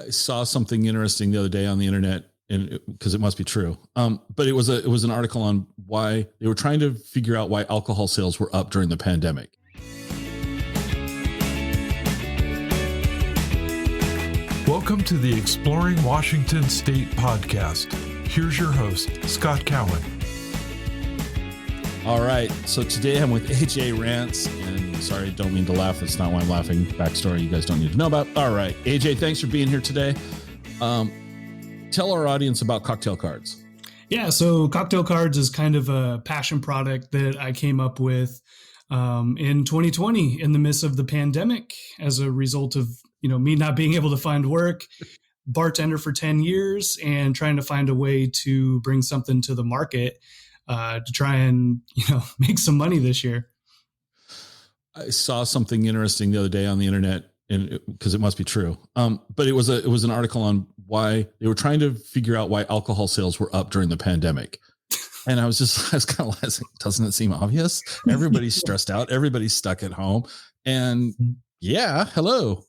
I saw something interesting the other day on the internet, and because it must be true. But it was an article on why they were trying to figure out why alcohol sales were up during the pandemic. Welcome to the Exploring Washington State podcast. Here's your host, Scott Cowan. All right. So today I'm with AJ Rantz, and sorry, don't mean to laugh. That's not why I'm laughing. Backstory you guys don't need to know about. All right. AJ, thanks for being here today. Tell our audience about Cocktail Cards. Yeah. So Cocktail Cards is kind of a passion product that I came up with in 2020 in the midst of the pandemic as a result of, me not being able to find work, bartender for 10 years and trying to find a way to bring something to the market to try and, make some money this year. I saw something interesting the other day on the internet, and because it must be true. But it was an article on why they were trying to figure out why alcohol sales were up during the pandemic. And I was kind of like, doesn't it seem obvious? Everybody's stressed out. Everybody's stuck at home. And yeah, hello.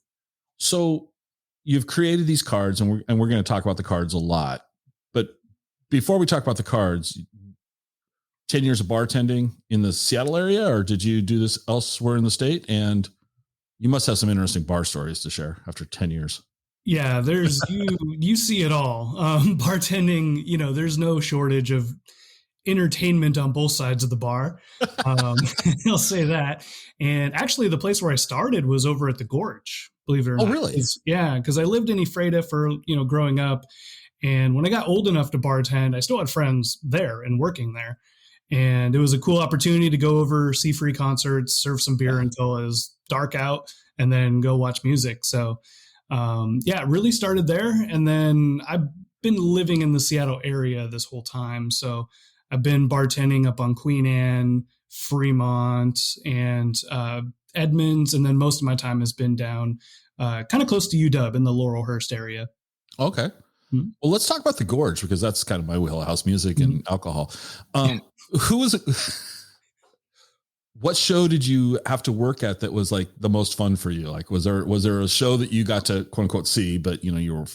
So you've created these cards, and we're going to talk about the cards a lot. But before we talk about the cards, 10 years of bartending in the Seattle area, or did you do this elsewhere in the state? And you must have some interesting bar stories to share after 10 years. Yeah, there's you see it all. Bartending, there's no shortage of entertainment on both sides of the bar. I'll say that. And actually the place where I started was over at the Gorge, believe it or not. Oh, really? Yeah, because I lived in Ephrata for, growing up. And when I got old enough to bartend, I still had friends there and working there. And it was a cool opportunity to go over, see free concerts, serve some beer until it was dark out, and then go watch music. So, it really started there. And then I've been living in the Seattle area this whole time. So I've been bartending up on Queen Anne, Fremont, and Edmonds. And then most of my time has been down kind of close to UW in the Laurelhurst area. Okay. Mm-hmm. Well, let's talk about the Gorge, because that's kind of my wheelhouse, music and alcohol. Who was it? What show did you have to work at that was like the most fun for you? Like, was there a show that you got to quote unquote see, but you were,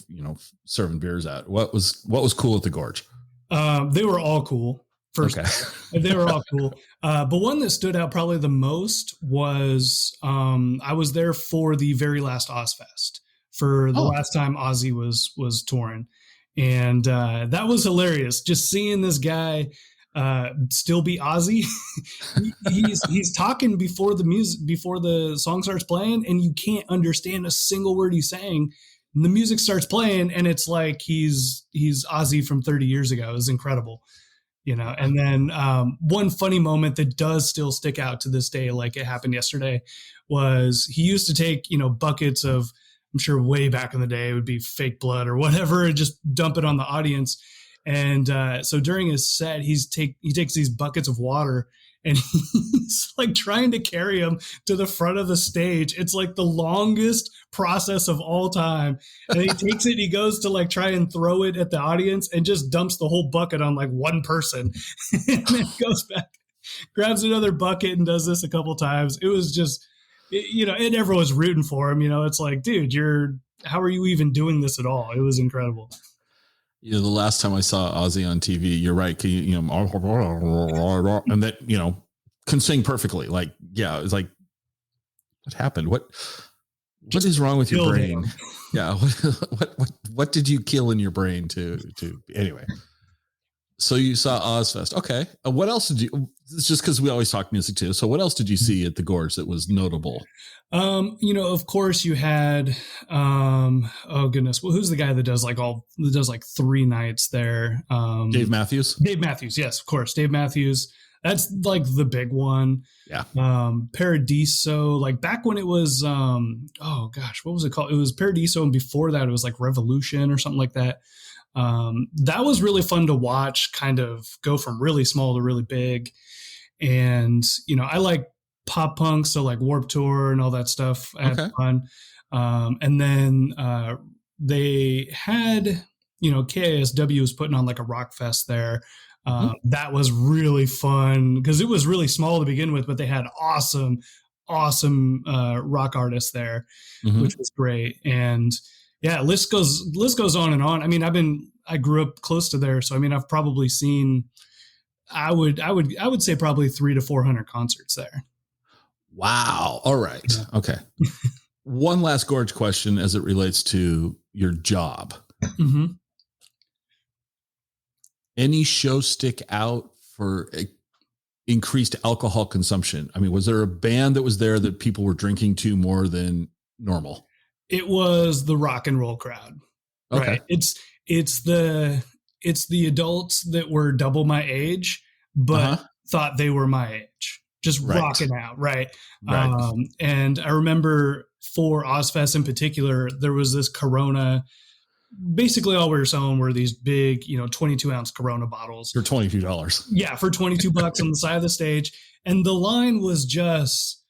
serving beers at? What was cool at the Gorge? They were all cool. First, okay. They were all cool. But one that stood out probably the most was I was there for the very last Ozfest, for the last time Ozzie was touring. And that was hilarious. Just seeing this guy still be Ozzie. he's talking before the song starts playing, and you can't understand a single word he's saying. And the music starts playing, and it's like he's Ozzie from 30 years ago. It was incredible. And then one funny moment that does still stick out to this day, like it happened yesterday, was he used to take, buckets of, I'm sure way back in the day, it would be fake blood or whatever, and just dump it on the audience. And so during his set, he takes these buckets of water, and he's like trying to carry them to the front of the stage. It's like the longest process of all time. And he takes it, he goes to like try and throw it at the audience, and just dumps the whole bucket on like one person. And then goes back, grabs another bucket, and does this a couple times. It was just, and everyone was rooting for him. It's like, dude, how are you even doing this at all? It was incredible. The last time I saw Ozzie on TV, you're right. And that, can sing perfectly. Like, yeah, it's like, what happened? What is wrong with your brain? Yeah. What did you kill in your brain to anyway? So you saw Ozfest. Okay. What else did you, it's just because we always talk music too. So what else did you see at the Gorge that was notable? Of course you had, oh goodness. Well, who's the guy that does like 3 nights there? Dave Matthews. Dave Matthews. Yes, of course. Dave Matthews. That's like the big one. Yeah. Paradiso, like back when it was, oh gosh, what was it called? It was Paradiso. And before that, it was like Revolution or something like that. That was really fun to watch, kind of go from really small to really big. And, I like pop punk, so like Warped Tour and all that stuff. I had fun. And then they had, KISW was putting on like a rock fest there. That was really fun because it was really small to begin with, but they had awesome rock artists there, which was great. And Yeah. List goes on and on. I mean, I grew up close to there. So, I mean, I've probably seen, I would say probably 300 to 400 concerts there. Wow. All right. Yeah. Okay. One last Gorge question as it relates to your job. Mm-hmm. Any show stick out for increased alcohol consumption? I mean, was there a band that was there that people were drinking to more than normal? It was the rock and roll crowd. Okay. Right. It's the adults that were double my age, but thought they were my age, just rocking out. Right. And I remember for Ozfest in particular, there was this Corona. Basically all we were selling were these big, 22-ounce Corona bottles. For $22. Yeah, for $22 on the side of the stage. And the line was just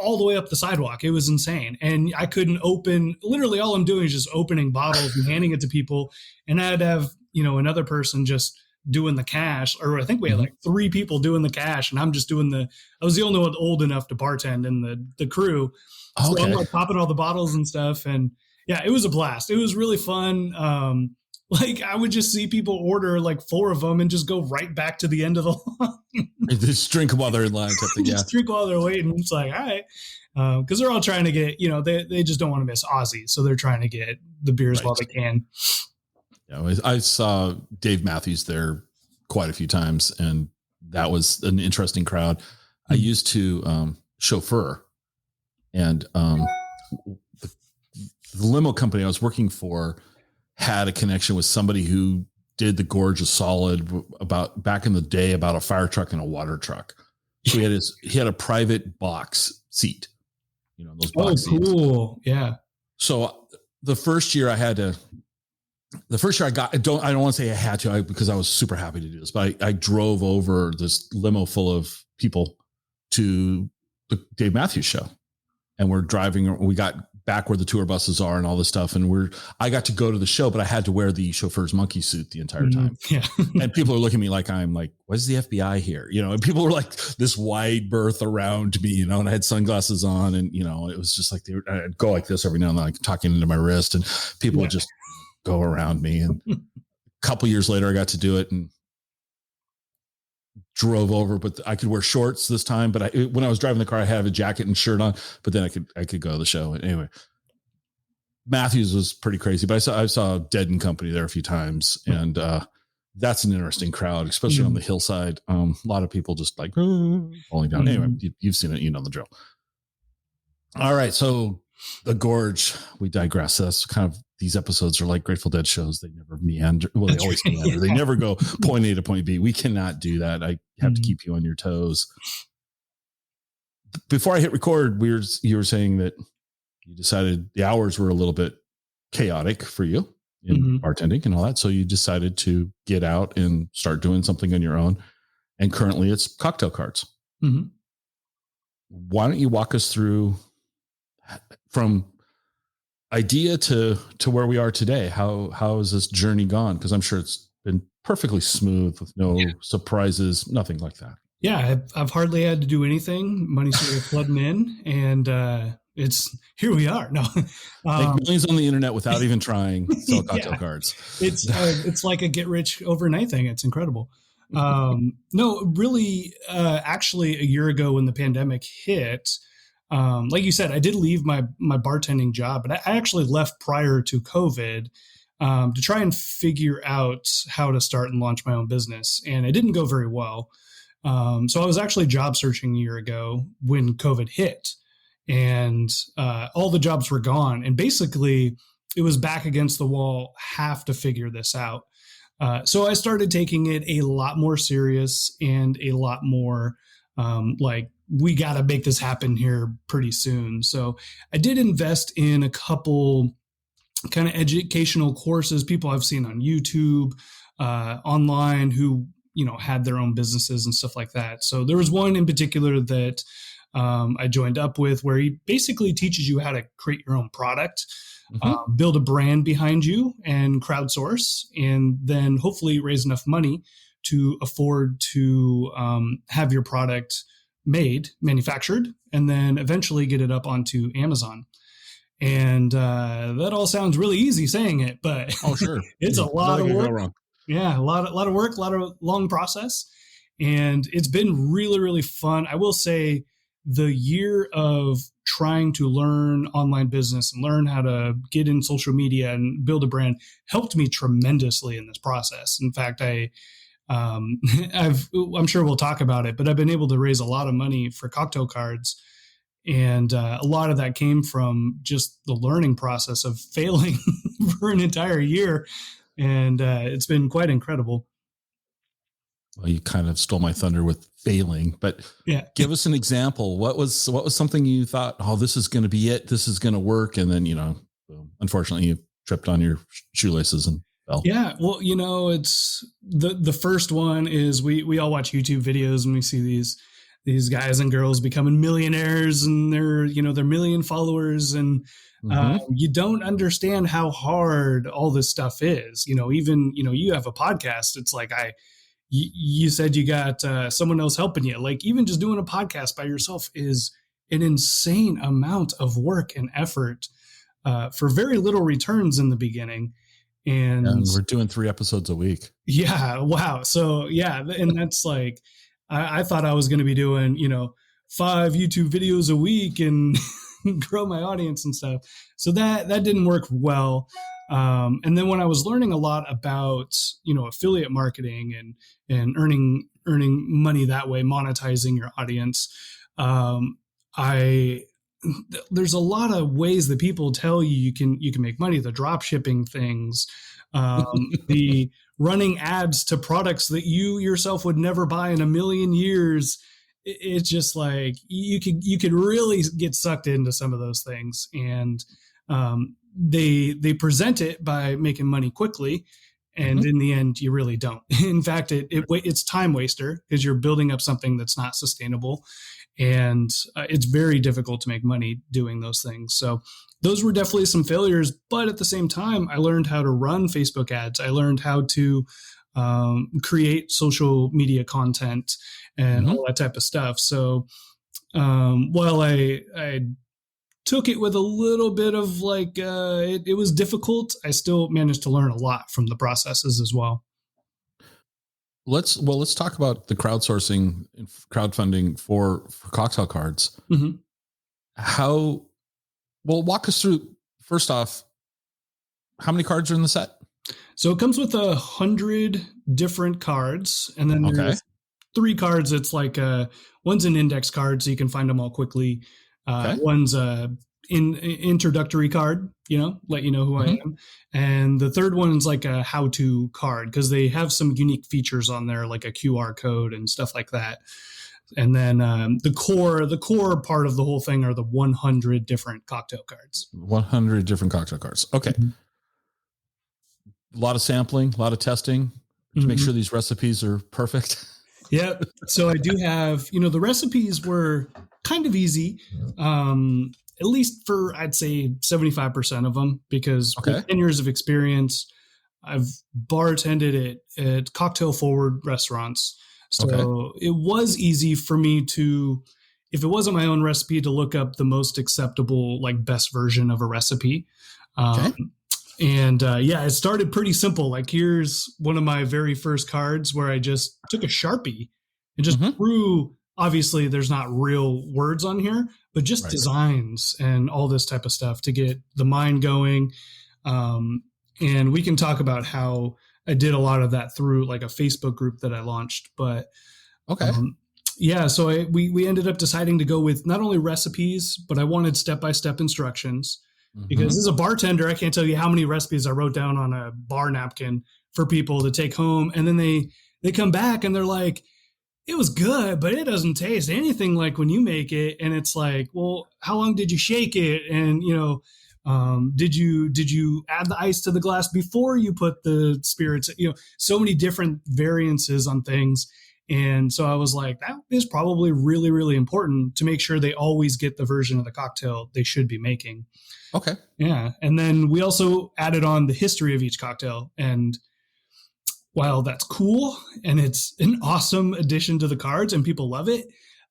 all the way up the sidewalk. It was insane. And I couldn't open, literally all I'm doing is just opening bottles and handing it to people. And I'd have, another person just doing the cash, or I think we had like 3 people doing the cash, and I'm just doing I was the only one old enough to bartend in the crew. So I'm like popping all the bottles and stuff. And yeah, it was a blast. It was really fun. Like I would just see people order like 4 of them and just go right back to the end of the line. Just drink while they're in line. Just drink while they're waiting. It's like, all right. Because they're all trying to get, they just don't want to miss Ozzie. So they're trying to get the beers while they can. Yeah, I saw Dave Matthews there quite a few times, and that was an interesting crowd. Mm-hmm. I used to chauffeur, and the limo company I was working for had a connection with somebody who did the Gorge a solid about back in the day about a fire truck and a water truck. So he had a private box seat, those box seats. Oh, cool. Yeah. So the first year I don't want to say I had to because I was super happy to do this, but I drove over this limo full of people to the Dave Matthews show, and we're driving. We got back where the tour buses are and all this stuff. And I got to go to the show, but I had to wear the chauffeur's monkey suit the entire time. Yeah. And people are looking at me like I'm like, what is the FBI here? And people were like this wide berth around me, and I had sunglasses on, and, it was just like, I'd go like this every now and then, like talking into my wrist, and people would just go around me. And a couple years later, I got to do it and drove over, but I could wear shorts this time. But when I was driving the car, I had a jacket and shirt on, but then I could go to the show. Anyway, Matthews was pretty crazy, but I saw Dead and Company there a few times, and that's an interesting crowd, especially on the hillside. A lot of people just like falling down. Anyway, you've seen it, the drill. All right. So the Gorge, we digress. That's kind of, these episodes are like Grateful Dead shows. They never meander. Well, they always meander. They never go point A to point B. We cannot do that. I have to keep you on your toes. Before I hit record, you were saying that you decided the hours were a little bit chaotic for you in bartending and all that. So you decided to get out and start doing something on your own. And currently it's cocktail cards. Mm-hmm. Why don't you walk us through from idea to where we are today? How has this journey gone? Because I'm sure it's been perfectly smooth with no surprises, nothing like that. Yeah, I've hardly had to do anything. Money started flooding in, and it's here we are. No, make millions on the internet without even trying. Sell cocktail cards. It's like a get rich overnight thing. It's incredible. No, really, actually, a year ago when the pandemic hit. Like you said, I did leave my bartending job, but I actually left prior to COVID to try and figure out how to start and launch my own business. And it didn't go very well. So I was actually job searching a year ago when COVID hit, and all the jobs were gone. And basically it was back against the wall, have to figure this out. So I started taking it a lot more serious and a lot more we got to make this happen here pretty soon. So I did invest in a couple kind of educational courses, people I've seen on YouTube, online who, had their own businesses and stuff like that. So there was one in particular that I joined up with where he basically teaches you how to create your own product, build a brand behind you and crowdsource, and then hopefully raise enough money to afford to have your product manufactured, and then eventually get it up onto Amazon. And that all sounds really easy saying it, but Oh, sure. it's a lot of work. Wrong. Yeah, a lot of work, a lot of long process. And it's been really, really fun. I will say the year of trying to learn online business and learn how to get in social media and build a brand helped me tremendously in this process. In fact, I'm sure we'll talk about it, but I've been able to raise a lot of money for cocktail cards. And a lot of that came from just the learning process of failing for an entire year. And it's been quite incredible. Well, you kind of stole my thunder with failing, but yeah, give us an example. What was something you thought, oh, this is going to be it. This is going to work. And then, unfortunately you tripped on your shoelaces and fell. Yeah. Well, it's the first one is we all watch YouTube videos and we see these guys and girls becoming millionaires and they're million followers. And you don't understand how hard all this stuff is. Even, you have a podcast. It's like, you said you got someone else helping you. Like even just doing a podcast by yourself is an insane amount of work and effort for very little returns in the beginning. And we're doing 3 episodes a week. Yeah. Wow. So yeah. And that's like, I thought I was going to be doing, 5 YouTube videos a week and grow my audience and stuff. So that didn't work well. And then when I was learning a lot about, affiliate marketing and earning money that way, monetizing your audience, there's a lot of ways that people tell you can make money. The drop shipping things, the running ads to products that you yourself would never buy in a million years. It's just like you could really get sucked into some of those things, and they present it by making money quickly, and in the end, you really don't. In fact, it's time waster because you're building up something that's not sustainable, and it's very difficult to make money doing those things. So those were definitely some failures, but at the same time, I learned how to run Facebook ads. I learned how to create social media content and all that type of stuff. So while I took it with a little bit of like, it was difficult, I still managed to learn a lot from the processes as well. Let's talk about the crowdsourcing and crowdfunding for cocktail cards. Walk us through, first off, how many cards are in the set? So it comes with 100 different cards, and then there's 3 cards. It's like one's an index card, so you can find them all quickly. One's introductory card, let you know who I am. And the third one is like a how-to card because they have some unique features on there, like a QR code and stuff like that. And then the core part of the whole thing are the 100 different cocktail cards. 100 different cocktail cards. Okay. A lot of sampling, a lot of testing to make sure these recipes are perfect. Yep. So I do have, the recipes were kind of easy, at least for, I'd say 75% of them, because with 10 years of experience, I've bartended at cocktail forward restaurants. So it was easy for me to, if it wasn't my own recipe, to look up the most acceptable, like best version of a recipe. And it started pretty simple. Like here's one of my very first cards where I just took a Sharpie and just drew, obviously there's not real words on here, but just designs and all this type of stuff to get the mind going. And we can talk about how I did a lot of that through like a Facebook group that I launched, but so we ended up deciding to go with not only recipes, but I wanted step-by-step instructions. Because as a bartender, I can't tell you how many recipes I wrote down on a bar napkin for people to take home. And then they come back and they're like, it was good, but it doesn't taste anything like when you make it. And it's like, well, how long did you shake it? And, did you add the ice to the glass before you put the spirits? So many different variances on things. And so I was like, that is probably really, really important to make sure they always get the version of the cocktail they should be making. Okay. Yeah. And then we also added on the history of each cocktail. And while that's cool and it's an awesome addition to the cards and people love it,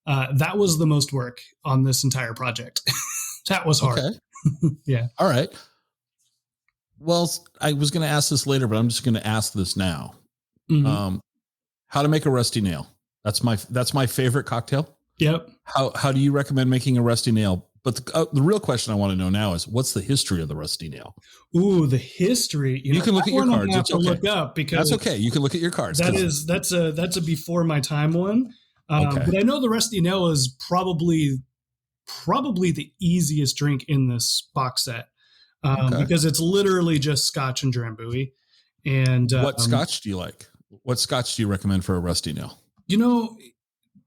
that was the most work on this entire project. That was hard. Yeah. All right. Well, I was going to ask this later, but I'm just going to ask this now. Mm-hmm. How to make a rusty nail. That's my favorite cocktail. Yep. How do you recommend making a rusty nail? But the real question I want to know now is, what's the history of the rusty nail? Ooh, the history. You can look at your cards. It's okay. Look up because that's okay. You can look at your cards. That's a before my time one. Okay. But I know the rusty nail is probably the easiest drink in this box set because it's literally just Scotch and Drambuie. And what Scotch do you like? What Scotch do you recommend for a rusty nail?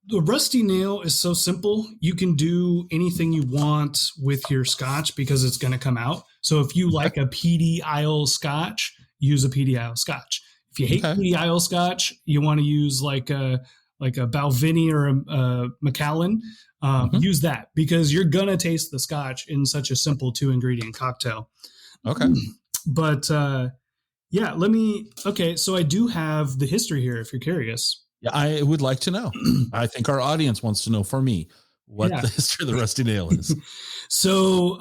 The rusty nail is so simple. You can do anything you want with your Scotch because it's going to come out. So if you like a peaty Isle Scotch, use a peaty Isle Scotch. If you hate peaty Isle Scotch, you want to use like a Balvenie or a Macallan. Use that because you're going to taste the Scotch in such a simple 2-ingredient cocktail. Okay. But yeah, so I do have the history here if you're curious. Yeah, I would like to know. I think our audience wants to know for me what the history of the rusty nail is. So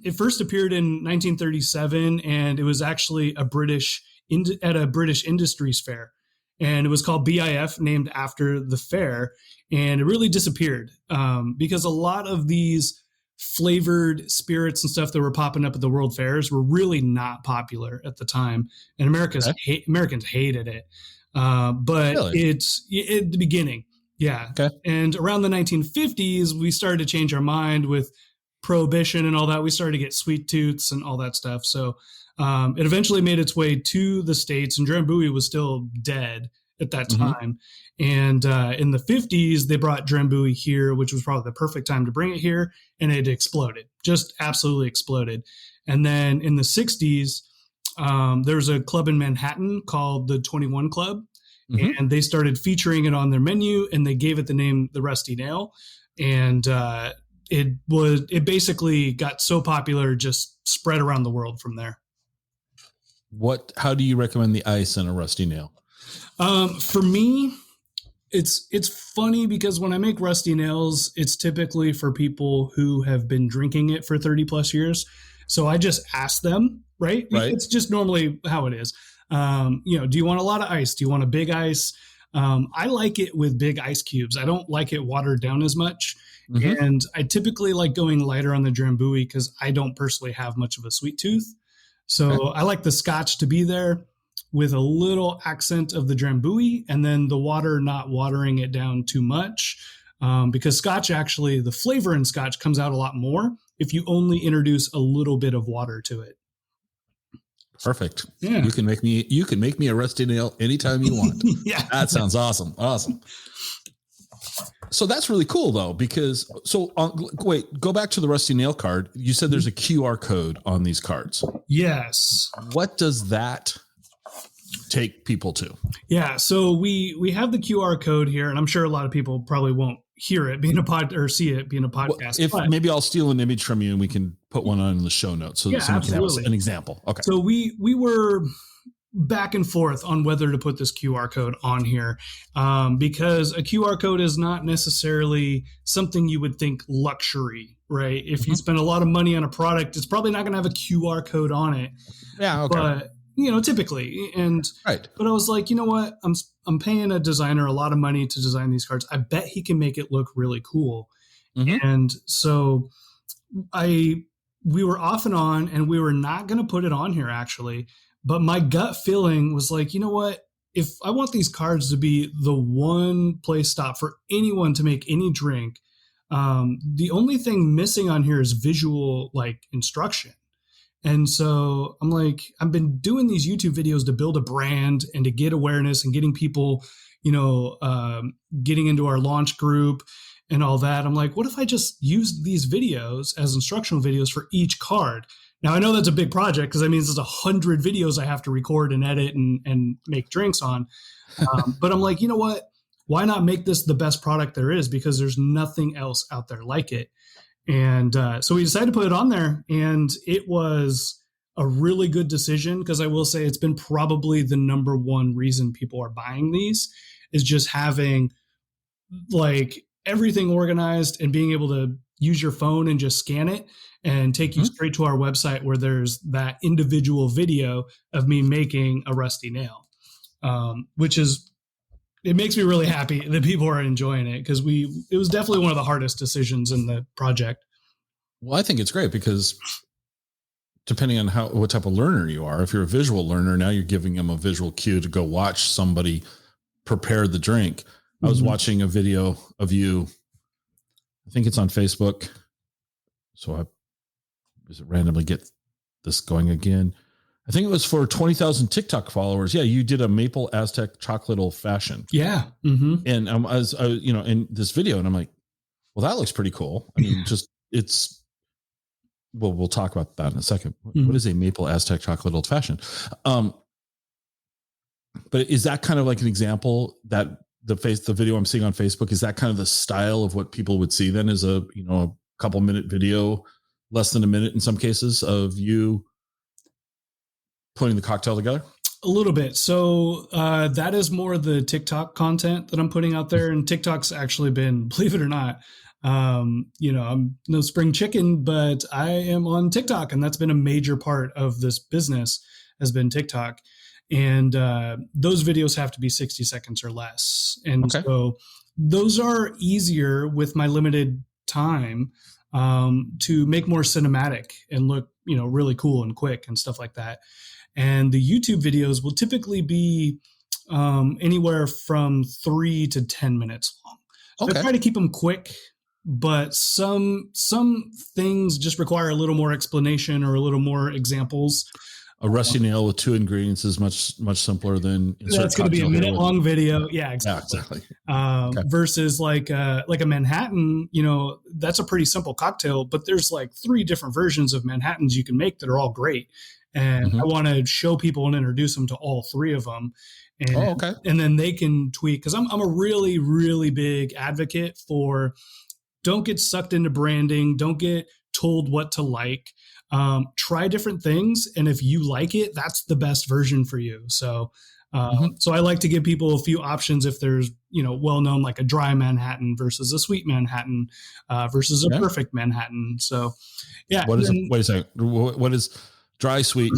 it first appeared in 1937, and it was actually at a British Industries Fair. And it was called BIF, named after the fair. And it really disappeared because a lot of these flavored spirits and stuff that were popping up at the world fairs were really not popular at the time. And Americans hated it. But really? It's at the beginning. Yeah. Okay. And around the 1950s, we started to change our mind with prohibition and all that. We started to get sweet tooths and all that stuff. So it eventually made its way to the States, and Drambuie was still dead at that time. And in the 50s, they brought Drambuie here, which was probably the perfect time to bring it here. And it exploded, just absolutely exploded. And then in the 60s, there's a club in Manhattan called the 21 Club, and they started featuring it on their menu, and they gave it the name the Rusty Nail. And it basically got so popular, just spread around the world from there. How do you recommend the ice in a rusty nail? For me, it's funny because when I make rusty nails, it's typically for people who have been drinking it for 30 plus years. So I just ask them, right? It's just normally how it is. Do you want a lot of ice? Do you want a big ice? I like it with big ice cubes. I don't like it watered down as much. And I typically like going lighter on the Drambuie because I don't personally have much of a sweet tooth. So I like the Scotch to be there with a little accent of the Drambuie, and then the water not watering it down too much. Because Scotch, actually, the flavor in Scotch comes out a lot more if you only introduce a little bit of water to it. Perfect. Yeah. You can make me a rusty nail anytime you want. Yeah. That sounds awesome. Awesome. So that's really cool though, because go back to the rusty nail card. You said there's a QR code on these cards. Yes. What does that take people to? Yeah. So we have the QR code here, and I'm sure a lot of people probably won't hear it being a pod or see it being a podcast. Well, maybe I'll steal an image from you and we can put one on in the show notes so that someone can have an example. Okay. So we were back and forth on whether to put this QR code on here because a QR code is not necessarily something you would think luxury, right? If you spend a lot of money on a product, it's probably not going to have a QR code on it. Yeah. Okay. But typically. But I was like, you know what? I'm paying a designer a lot of money to design these cards. I bet he can make it look really cool. And so we were off and on, and we were not going to put it on here actually. But my gut feeling was like, you know what? If I want these cards to be the one place stop for anyone to make any drink, the only thing missing on here is visual instruction. And so I'm like, I've been doing these YouTube videos to build a brand and to get awareness and getting people, getting into our launch group and all that. I'm like, what if I just use these videos as instructional videos for each card? Now, I know that's a big project because there's 100 videos I have to record and edit and make drinks on. But I'm like, you know what? Why not make this the best product there is? Because there's nothing else out there like it. And so we decided to put it on there, and it was a really good decision because I will say it's been probably the number one reason people are buying these is just having everything organized and being able to use your phone and just scan it and take you straight to our website where there's that individual video of me making a rusty nail, which is, it makes me really happy that people are enjoying it, because it was definitely one of the hardest decisions in the project. Well, I think it's great because depending on what type of learner you are, if you're a visual learner, now you're giving them a visual cue to go watch somebody prepare the drink. I was watching a video of you. I think it's on Facebook. So I just randomly get this going again. I think it was for 20,000 TikTok followers. Yeah. You did a maple Aztec chocolate old fashioned. Yeah. And I was, in this video, and I'm like, well, that looks pretty cool. I mean, we'll talk about that in a second. What is a maple Aztec chocolate old fashioned? But is that kind of like an example that the video I'm seeing on Facebook, is that kind of the style of what people would see then, as a couple minute video, less than a minute in some cases, of you putting the cocktail together? A little bit. So that is more the TikTok content that I'm putting out there. And TikTok's actually been, believe it or not, I'm no spring chicken, but I am on TikTok, and that's been a major part of this business, has been TikTok. And those videos have to be 60 seconds or less. And so those are easier with my limited time to make more cinematic and look, really cool and quick and stuff like that. And the YouTube videos will typically be anywhere from 3 to 10 minutes long. So I try to keep them quick, but some things just require a little more explanation or a little more examples. A rusty nail with 2 ingredients is much simpler than that's going to be a minute-long video. Yeah, exactly. Versus like a Manhattan, that's a pretty simple cocktail, but there's like 3 different versions of Manhattans you can make that are all great. And I want to show people and introduce them to all 3 of them. And, and then they can tweak, because I'm a really, really big advocate for, don't get sucked into branding. Don't get told what to like. Try different things, and if you like it, that's the best version for you. So so I like to give people a few options if there's well known, like a dry Manhattan versus a sweet Manhattan versus a perfect Manhattan. So wait a second, what is dry, sweet?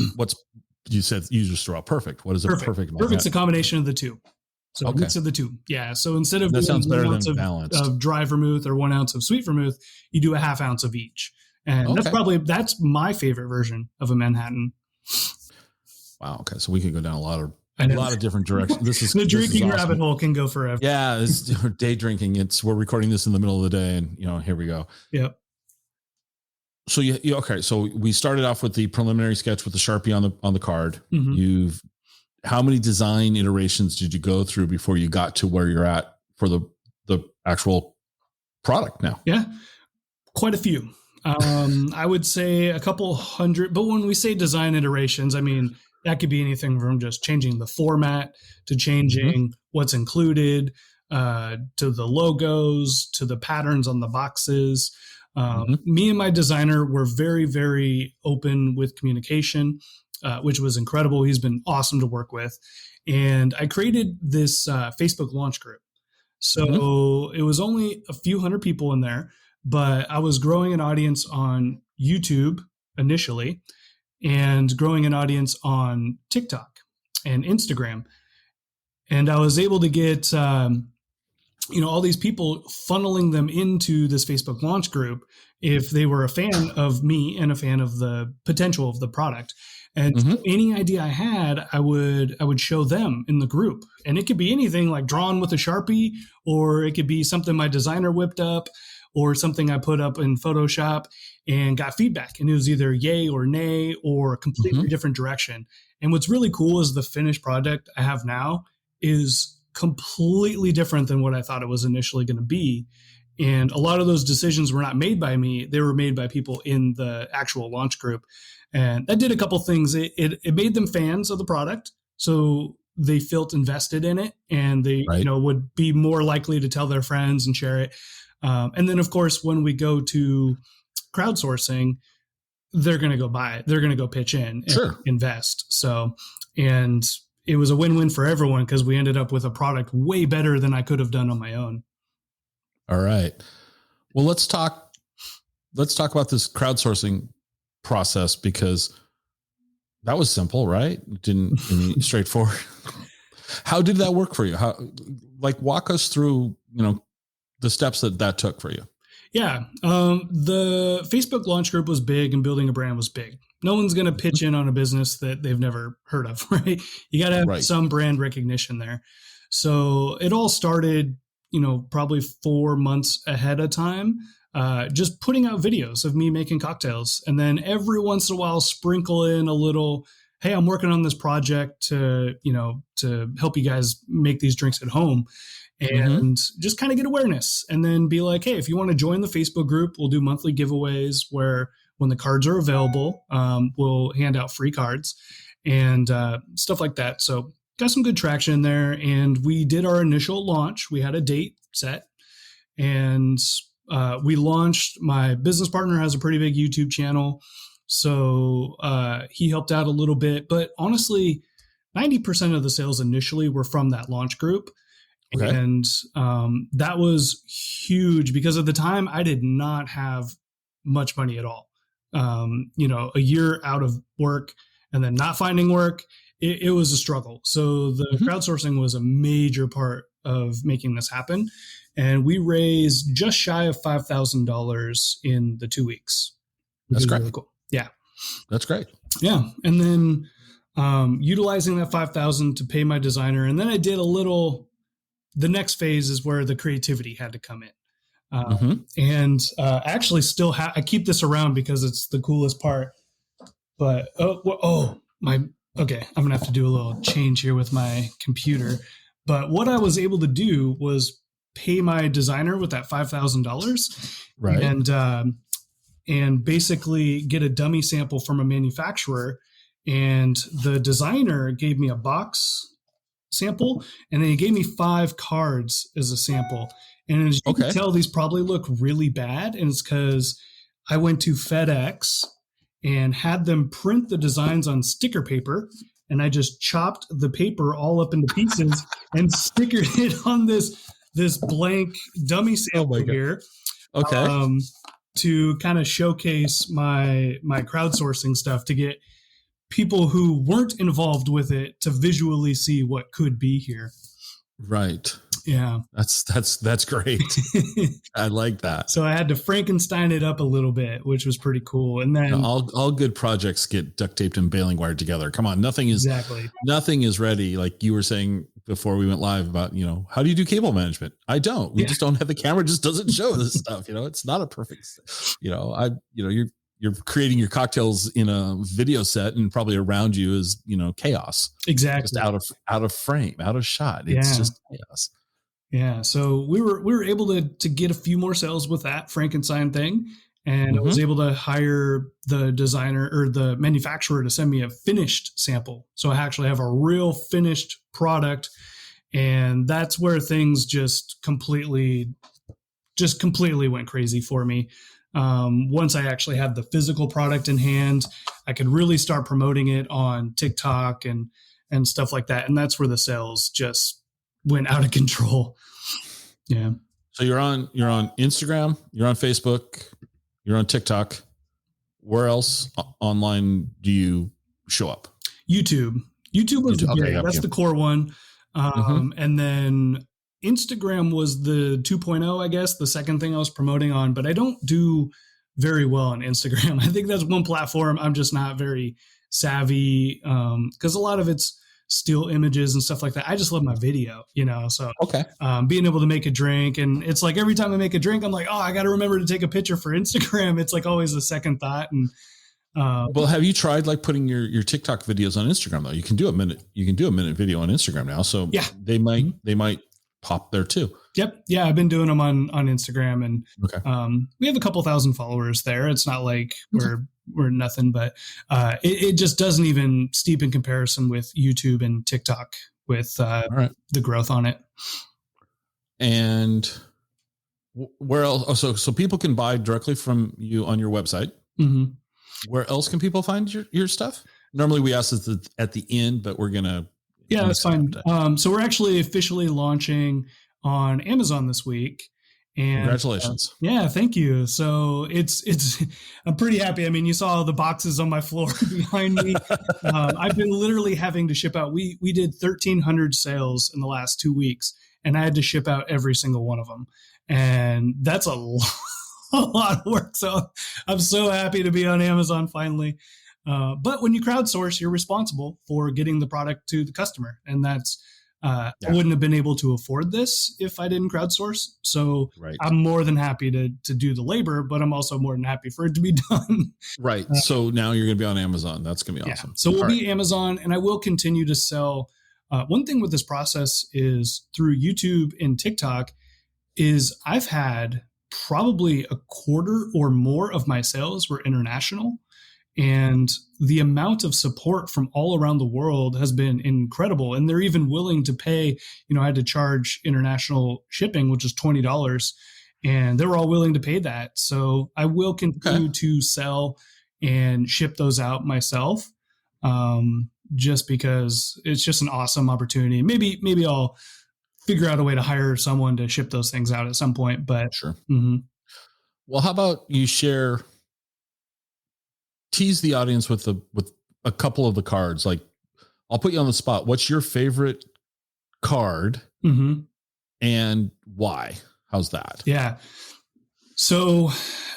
You said you just throw out perfect. What is a perfect Manhattan? Perfect's a combination of the 2. So a mix of the 2. Yeah. So instead of that sounds better 1 ounce than balanced of dry vermouth or 1 ounce of sweet vermouth, you do a half ounce of each. And that's my favorite version of a Manhattan. Wow. Okay. So we can go down a lot of different directions. This is the drinking rabbit hole can go forever. Yeah. It's day drinking. We're recording this in the middle of the day, and here we go. Yep. So so we started off with the preliminary sketch with the Sharpie on the card. How many design iterations did you go through before you got to where you're at for the actual product now? Yeah. Quite a few. I would say a couple hundred, but when we say design iterations, I mean, that could be anything from just changing the format to changing what's included, to the logos, to the patterns on the boxes. Me and my designer were very, very open with communication, which was incredible. He's been awesome to work with. And I created this Facebook launch group. So it was only a few hundred people in there, but I was growing an audience on YouTube initially and growing an audience on TikTok and Instagram. And I was able to get, all these people, funneling them into this Facebook launch group if they were a fan of me and a fan of the potential of the product. And so any idea I had, I would show them in the group. And it could be anything like drawn with a Sharpie, or it could be something my designer whipped up, or something I put up in Photoshop and got feedback. And it was either yay or nay or a completely different direction. And what's really cool is the finished product I have now is completely different than what I thought it was initially going to be. And a lot of those decisions were not made by me. They were made by people in the actual launch group. And that did a couple things. It made them fans of the product. So they felt invested in it, and they would be more likely to tell their friends and share it. And then, of course, when we go to crowdsourcing, they're going to go buy it. They're going to go pitch in and invest. So, and it was a win-win for everyone, because we ended up with a product way better than I could have done on my own. All right. Well, let's talk let's talk about this crowdsourcing process, because that was simple, right? Straightforward. How did that work for you? Walk us through, the steps that took for you. Yeah. The Facebook launch group was big and building a brand was big. No one's going to pitch in on a business that they've never heard of, right? You got to have some brand recognition there. So it all started, probably 4 months ahead of time, just putting out videos of me making cocktails. And then every once in a while, sprinkle in a little, hey, I'm working on this project to help you guys make these drinks at home. And just kind of get awareness, and then be like, hey, if you want to join the Facebook group, we'll do monthly giveaways where when the cards are available, we'll hand out free cards and stuff like that. So got some good traction in there. And we did our initial launch. We had a date set, and we launched. My business partner has a pretty big YouTube channel, so he helped out a little bit. But honestly, 90% of the sales initially were from that launch group. Okay. And that was huge because at the time I did not have much money at all. A year out of work and then not finding work, it was a struggle. So the crowdsourcing was a major part of making this happen. And we raised just shy of $5,000 in the 2 weeks. That's great. Really cool. Yeah. That's great. Yeah. And then utilizing that $5,000 to pay my designer. And then I did the next phase is where the creativity had to come in. And actually still I keep this around because it's the coolest part, but, I'm going to have to do a little change here with my computer. But what I was able to do was pay my designer with that $5,000, right? And basically get a dummy sample from a manufacturer. And the designer gave me a box sample, and then he gave me 5 cards as a sample. And as you can tell, these probably look really bad. And it's because I went to FedEx and had them print the designs on sticker paper. And I just chopped the paper all up into pieces and stickered it on this blank dummy sample here. To kind of showcase my crowdsourcing stuff, to get people who weren't involved with it to visually see what could be here. Right. Yeah. That's great. I like that. So I had to Frankenstein it up a little bit, which was pretty cool. And then all good projects get duct taped and baling wired together. Come on. Nothing is ready. Like you were saying before we went live about, how do you do cable management? I don't. We just don't have the camera. Just doesn't show this stuff. It's not a perfect, you're creating your cocktails in a video set, and probably around you is, chaos. Exactly. Just out of frame, out of shot. It's just chaos. Yeah. So we were able to get a few more sales with that Frankenstein thing. And I was able to hire the designer or the manufacturer to send me a finished sample. So I actually have a real finished product. And that's where things just completely went crazy for me. Once I actually had the physical product in hand, I could really start promoting it on TikTok and stuff like that. And that's where the sales just went out of control. Yeah. So you're on Instagram, you're on Facebook, you're on TikTok. Where else online do you show up? YouTube was that's the core one. And then Instagram was the 2.0, I guess, the second thing I was promoting on, but I don't do very well on Instagram. I think that's one platform I'm just not very savvy, because a lot of it's still images and stuff like that. I just love my video, so being able to make a drink, and it's like every time I make a drink, I'm like, oh, I got to remember to take a picture for Instagram. It's like always a second thought. And well, have you tried like putting your TikTok videos on Instagram though? You can do a minute video on Instagram now. So they might pop there too. Yep. Yeah. I've been doing them on Instagram, and we have a couple thousand followers there. It's not like we're nothing, but it just doesn't even steep in comparison with YouTube and TikTok with the growth on it. And where else? So people can buy directly from you on your website. Where else can people find your stuff? Normally we ask this at the end, but we're going to. Yeah, that's fine. So we're actually officially launching on Amazon this week. And congratulations. Yeah, thank you. So it's I'm pretty happy. I mean, you saw the boxes on my floor behind me. I've been literally having to ship out. We did 1,300 sales in the last 2 weeks, and I had to ship out every single one of them. And that's a lot of work. So I'm so happy to be on Amazon finally. But when you crowdsource, you're responsible for getting the product to the customer. And that's, I wouldn't have been able to afford this if I didn't crowdsource. So I'm more than happy to do the labor, but I'm also more than happy for it to be done. Right. So now you're going to be on Amazon. That's going to be awesome. So we'll be Amazon, and I will continue to sell. One thing with this process is through YouTube and TikTok is I've had probably a quarter or more of my sales were international. And the amount of support from all around the world has been incredible. And they're even willing to pay, I had to charge international shipping, which is $20. And they were all willing to pay that. So I will continue to sell and ship those out myself, just because it's just an awesome opportunity. Maybe I'll figure out a way to hire someone to ship those things out at some point. But sure. Mm-hmm. Well, how about you tease the audience with a couple of the cards? Like, I'll put you on the spot. What's your favorite card and why? How's that? Yeah. So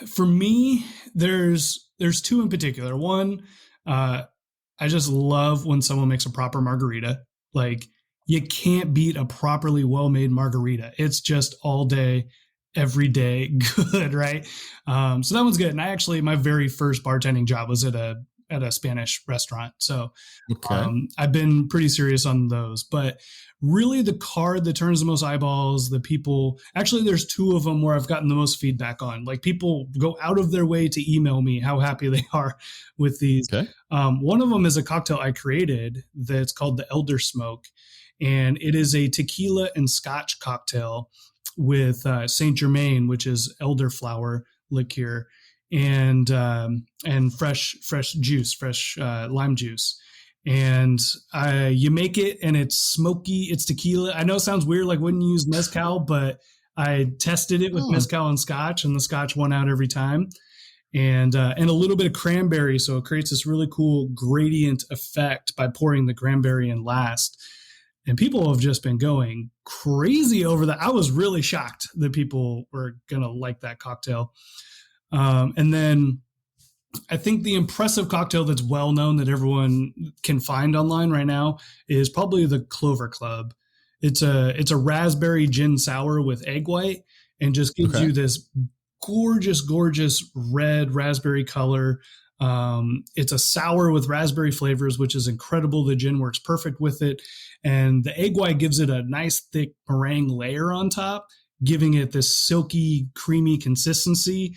for me, there's two in particular. One, I just love when someone makes a proper margarita. Like, you can't beat a properly well-made margarita. It's just all day, every day good, right? So that one's good. And my very first bartending job was at a Spanish restaurant. So I've been pretty serious on those. But really, the card that turns the most eyeballs, there's two of them where I've gotten the most feedback on. Like, people go out of their way to email me how happy they are with these. One of them is a cocktail I created that's called the Elder Smoke. And it is a tequila and scotch cocktail with Saint Germain, which is elderflower liqueur, and fresh lime juice. And you make it, and it's smoky. It's tequila. I know it sounds weird, like wouldn't use mezcal, but I tested it with mezcal and scotch, and the scotch won out every time. And a little bit of cranberry, so it creates this really cool gradient effect by pouring the cranberry in last. And people have just been going crazy over that. I was really shocked that people were going to like that cocktail. And then I think the impressive cocktail that's well known that everyone can find online right now is probably the Clover Club. It's a raspberry gin sour with egg white, and just gives you this gorgeous red raspberry color. It's a sour with raspberry flavors, which is incredible. The gin works perfect with it. And the egg white gives it a nice thick meringue layer on top, giving it this silky, creamy consistency.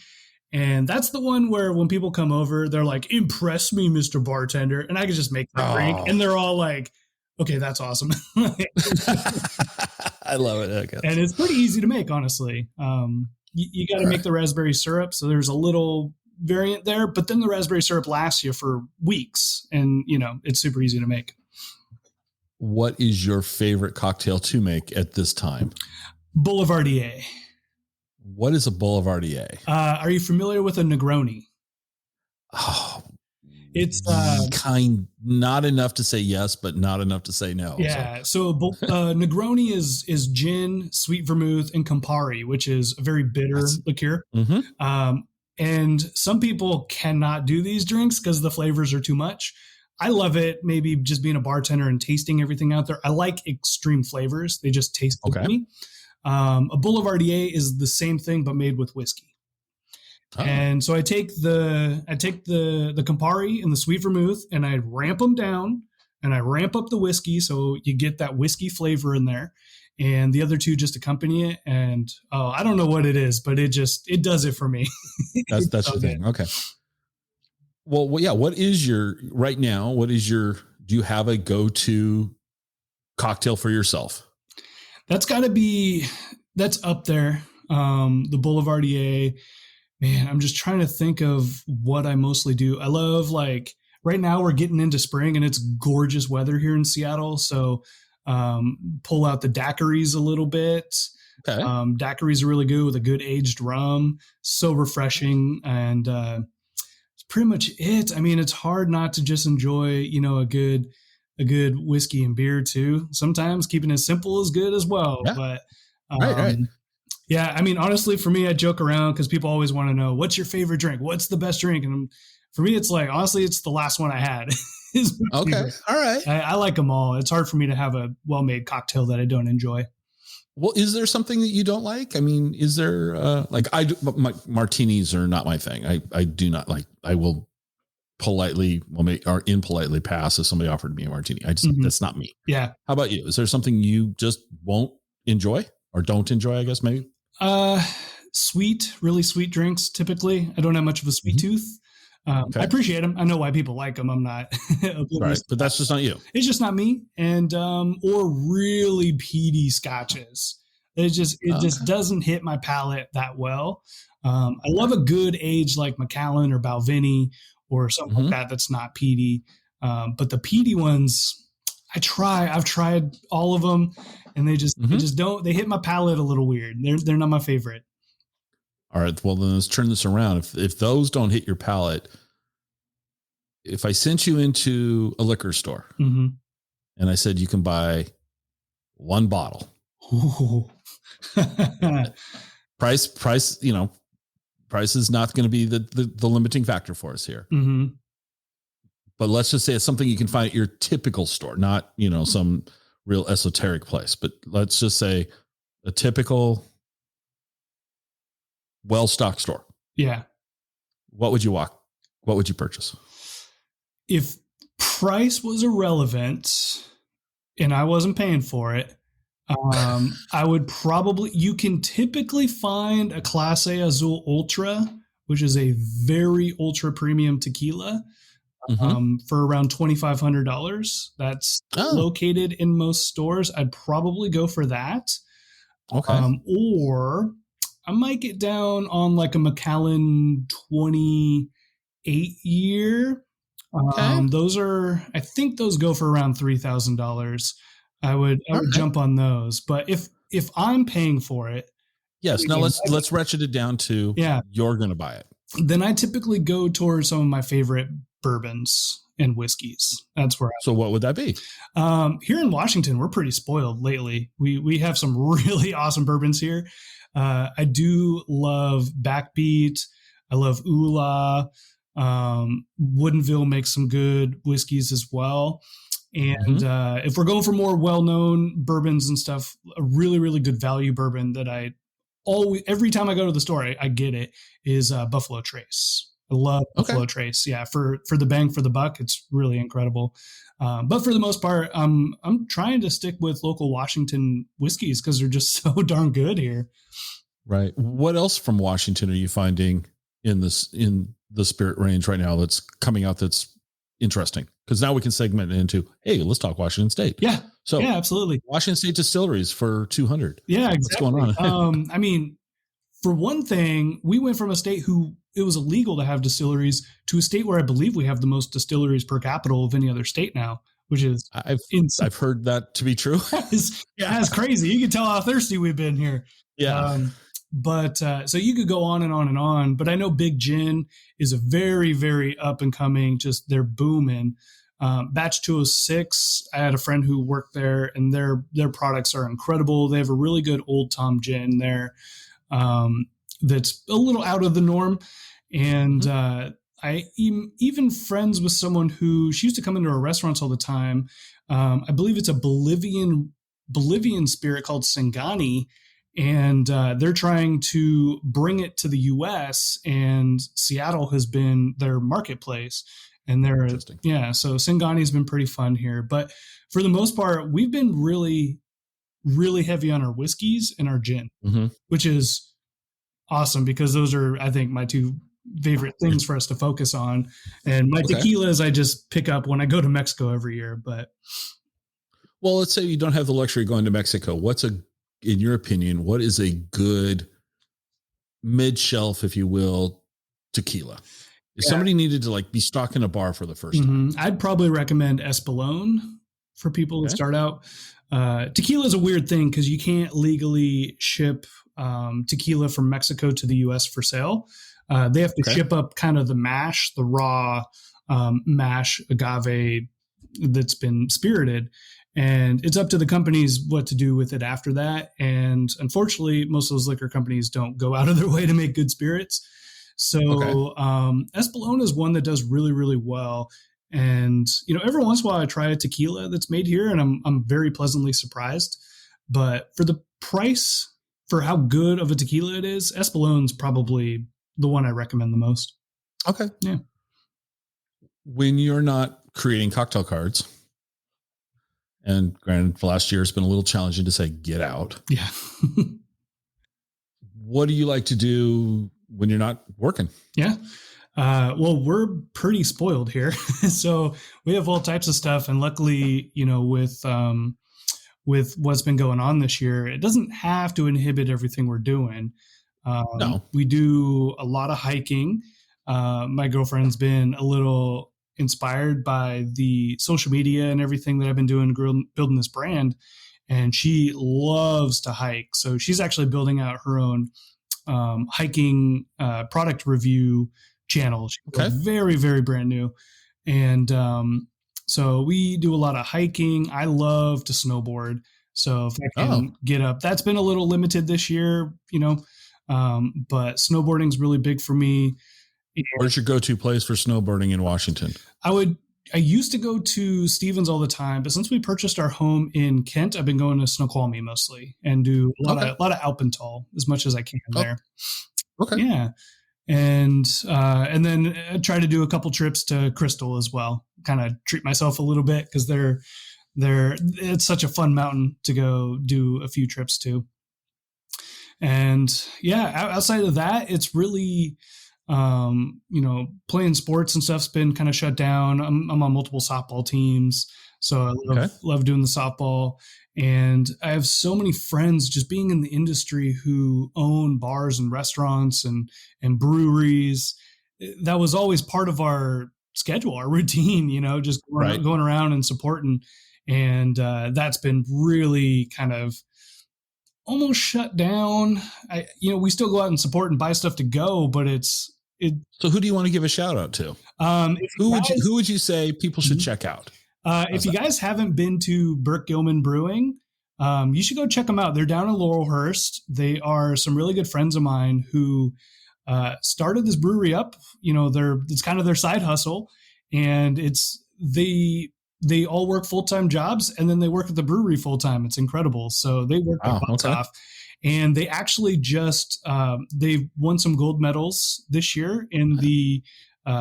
And that's the one where when people come over, they're like, "Impress me, Mr. Bartender." And I can just make the drink. And they're all like, "Okay, that's awesome." I love it. And it's pretty easy to make, honestly. You got to make the raspberry syrup. So there's a little variant there, but then the raspberry syrup lasts you for weeks, and it's super easy to make. What is your favorite cocktail to make at this time? Boulevardier. What is a Boulevardier? Are you familiar with a Negroni? Oh, it's not enough to say yes, but not enough to say no. Yeah. So Negroni is gin, sweet vermouth, and Campari, which is a very bitter liqueur. Mm-hmm. And some people cannot do these drinks because the flavors are too much. I love it. Maybe just being a bartender and tasting everything out there. I like extreme flavors. They just taste good to me. A Boulevardier is the same thing, but made with whiskey. Oh. And so I take the Campari and the sweet vermouth, and I ramp them down, and I ramp up the whiskey. So you get that whiskey flavor in there, and the other two just accompany it. And I don't know what it is, but it does it for me. That's your thing. Okay. Well, yeah. Do you have a go-to cocktail for yourself? That's up there. The Boulevardier, man, I'm just trying to think of what I mostly do. I love, like, right now we're getting into spring and it's gorgeous weather here in Seattle. So, pull out the daiquiris a little bit. Okay. Daiquiris are really good with a good aged rum. So refreshing. And it's pretty much it. I mean, it's hard not to just enjoy, a good whiskey and beer too. Sometimes keeping it simple is good as well. Yeah. But Right. yeah, I mean, honestly, for me, I joke around because people always want to know, what's your favorite drink? What's the best drink? And for me, it's like, honestly, it's the last one I had. Okay. Favorite. All right. I like them all. It's hard for me to have a well-made cocktail that I don't enjoy. Well, is there something that you don't like? I mean, is there martinis are not my thing. I do not like, I will politely or impolitely pass if somebody offered me a martini. That's not me. Yeah. How about you? Is there something you just won't enjoy or don't enjoy, I guess, maybe? Really sweet drinks. Typically, I don't have much of a sweet tooth. Okay. I appreciate them. I know why people like them. I'm not right, but that's just not you. It's just not me. And or really peaty scotches. It just doesn't hit my palate that well. I love a good age like Macallan or Balvenie or something like that that's not peaty. But the peaty ones, I've tried all of them, and they just don't. They hit my palate a little weird. They're not my favorite. All right. Well, then let's turn this around. If those don't hit your palate, if I sent you into a liquor store and I said you can buy one bottle, price, price is not going to be the limiting factor for us here. But let's just say it's something you can find at your typical store, not, some real esoteric place, but let's just say a typical well-stocked store. Yeah. What would you purchase? If price was irrelevant and I wasn't paying for it, I would you can typically find a Clase Azul Ultra, which is a very ultra premium tequila, for around $2,500. That's located in most stores. I'd probably go for that. Okay. Or I might get down on like a Macallan 28 year. Okay. I think those go for around $3,000. I would jump on those. But if I'm paying for it. Yes. Now let's ratchet it down to you're going to buy it. Then I typically go towards some of my favorite bourbons and whiskeys. That's where. So what would that be? Here in Washington, we're pretty spoiled lately. We have some really awesome bourbons here. I do love Backbeat. I love Ula. Woodinville makes some good whiskeys as well. And if we're going for more well-known bourbons and stuff, a really, really good value bourbon that every time I go to the store, I get it, is Buffalo Trace. I love Buffalo Trace. Yeah, for the bang for the buck, it's really incredible. But for the most part, I'm trying to stick with local Washington whiskeys because they're just so darn good here. Right. What else from Washington are you finding in the spirit range right now that's coming out that's interesting? Because now we can segment it into, hey, let's talk Washington State. Yeah. So yeah, absolutely. Washington State distilleries for 200. Yeah, exactly. What's going on? I mean, for one thing, we went from a state who it was illegal to have distilleries to a state where I believe we have the most distilleries per capita of any other state now, which is I've heard that to be true. That's crazy. You can tell how thirsty we've been here. Yeah. But so you could go on and on and on. But I know Big Gin is a very, very up and coming. Just they're booming. Batch 206. I had a friend who worked there, and their products are incredible. They have a really good Old Tom gin there that's a little out of the norm. And I even friends with someone who she used to come into our restaurants all the time. I believe it's a Bolivian spirit called Sangani. And they're trying to bring it to the U.S. and Seattle has been their marketplace. And so Sangani has been pretty fun here. But for the most part, we've been really, really heavy on our whiskeys and our gin, which is awesome because those are, I think, my two favorite things for us to focus on. And my tequilas, I just pick up when I go to Mexico every year. But well, let's say you don't have the luxury of going to Mexico. In your opinion, what is a good mid-shelf, if you will, tequila? If somebody needed to be stuck in a bar for the first time, I'd probably recommend Espolón. for people to start out. Tequila is a weird thing because you can't legally ship tequila from Mexico to the U.S. for sale. They have to ship up kind of the mash, the raw mash agave that's been spirited. And it's up to the companies what to do with it after that. And unfortunately, most of those liquor companies don't go out of their way to make good spirits. So Espolón is one that does really, really well. And, every once in a while I try a tequila that's made here and I'm very pleasantly surprised. But for the price, for how good of a tequila it is, Espolón's probably the one I recommend the most. Okay. Yeah. When you're not creating cocktail cards, and granted, last year has been a little challenging to say, get out. Yeah. What do you like to do when you're not working? Yeah. Well, we're pretty spoiled here. So we have all types of stuff. And luckily, with what's been going on this year, it doesn't have to inhibit everything we're doing. No. We do a lot of hiking. My girlfriend's been a little inspired by the social media and everything that I've been doing building this brand, and she loves to hike. So she's actually building out her own hiking product review channel. She's very, very brand new. And so we do a lot of hiking. I love to snowboard. So if I can get up, that's been a little limited this year, but snowboarding's really big for me. Where's your go-to place for snowboarding in Washington? I used to go to Stevens all the time, but since we purchased our home in Kent, I've been going to Snoqualmie mostly and do a lot of Alpental as much as I can there. Okay. Yeah. And then I try to do a couple trips to Crystal as well, kind of treat myself a little bit because it's such a fun mountain to go do a few trips to. And yeah, outside of that, it's really, playing sports and stuff's been kind of shut down. I'm on multiple softball teams, so I love doing the softball. And I have so many friends just being in the industry who own bars and restaurants and breweries. That was always part of our schedule, our routine, just going around and supporting. And that's been really kind of almost shut down. We still go out and support and buy stuff to go, but So who do you want to give a shout out to? Who would you say people should check out? If you guys haven't been to Burke Gilman Brewing, you should go check them out. They're down in Laurelhurst. They are some really good friends of mine who started this brewery up. It's kind of their side hustle, and they all work full-time jobs and then they work at the brewery full-time. It's incredible. So they work their butts off. And they actually they've won some gold medals this year in the